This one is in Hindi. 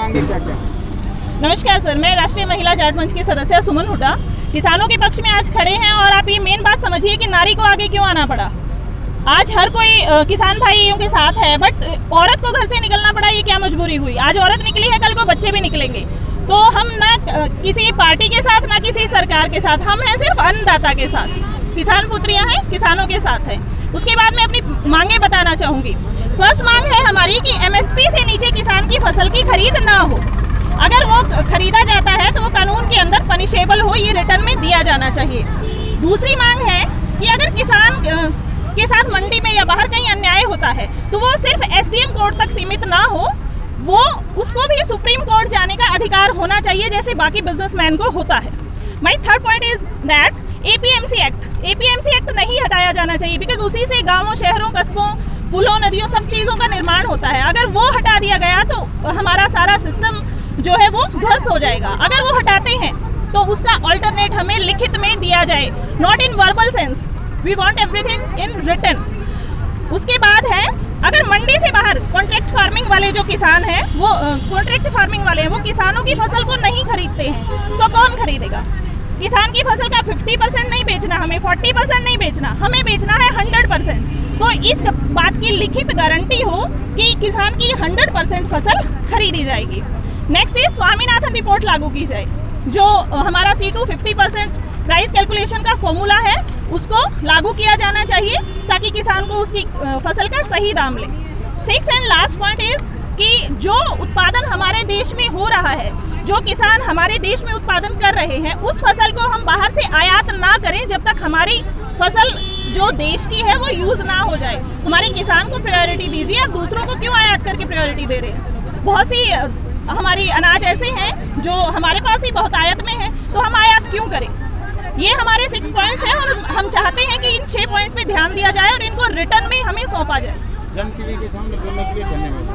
मांगे क्या क्या? नमस्कार सर, मैं राष्ट्रीय महिला जाट मंच की सदस्य सुमन हुड्डा किसानों के पक्ष में आज खड़े हैं। और आप ये मेन बात समझिए कि नारी को आगे क्यों आना पड़ा। आज हर कोई किसान भाइयों के साथ है, बट औरत को घर से निकलना पड़ा, ये क्या मजबूरी हुई? आज औरत निकली है, कल को बच्चे भी निकलेंगे। तो हम ना किसी पार्टी के साथ ना किसी सरकार के साथ, हम हैं सिर्फ अन्नदाता के साथ। किसान पुत्रियां हैं, किसानों के साथ है। उसके बाद मैं अपनी मांगे बताना चाहूँगी। फर्स्ट मांग है हमारी कि MSP से नीचे किसान की फसल की खरीद ना हो। अगर वो खरीदा जाता है तो वो कानून के अंदर पनिशेबल हो, ये रिटर्न में दिया जाना चाहिए। दूसरी मांग है कि अगर किसान के साथ मंडी में या बाहर कहीं अन्याय होता है तो वो सिर्फ SDM कोर्ट तक सीमित ना हो, वो उसको भी सुप्रीम कोर्ट जाने का अधिकार होना चाहिए जैसे बाकी बिजनेसमैन को होता है। My third point is that APMC act नहीं हटाया जाना चाहिए, बिकॉज उसी से गाँवों, शहरों, कस्बों, पुलों, नदियों, सब चीज़ों का निर्माण होता है। अगर वो हटा दिया गया तो हमारा सारा सिस्टम जो है वो ध्वस्त हो जाएगा। अगर वो हटाते हैं तो उसका ऑल्टरनेट हमें लिखित में दिया जाए, not in verbal sense. We want everything in written. उसके बाद है, अगर मंडी से बाहर कॉन्ट्रैक्ट फार्मिंग वाले जो किसान हैं, वो कॉन्ट्रैक्ट फार्मिंग वाले हैं, वो किसानों की फसल को नहीं खरीदते हैं, तो कौन खरीदेगा? किसान की फसल का 50% नहीं बेचना, हमें 40% नहीं बेचना, हमें बेचना है 100%। तो इस बात की लिखित गारंटी हो कि किसान की 100% फसल खरीदी जाएगी। नेक्स्ट इज स्वामीनाथन रिपोर्ट लागू की जाए। जो हमारा C2 50% प्राइस कैलकुलेशन का फॉर्मूला है, उसको लागू किया जाना चाहिए ताकि किसान को उसकी फसल का सही दाम ले। Six and last point is कि जो उत्पादन हमारे देश में हो रहा है, जो किसान हमारे देश में उत्पादन कर रहे हैं, उस फसल को हम बाहर से आयात ना करें जब तक हमारी फसल जो देश की है वो यूज ना हो जाए। हमारे किसान को प्रायोरिटी दीजिए, आप दूसरों को क्यों आयात करके प्रायोरिटी दे रहे हैं? बहुत सी हमारी अनाज ऐसे हैं जो हमारे पास ही बहुत आयात में है, तो हम आयात क्यों करें? ये हमारे 6 पॉइंट्स हैं और हम चाहते हैं कि इन 6 पॉइंट पे ध्यान दिया जाए और इनको रिटर्न में हमें सौंपा जाए। जन टीवी के सामने बोलने के लिए धन्यवाद।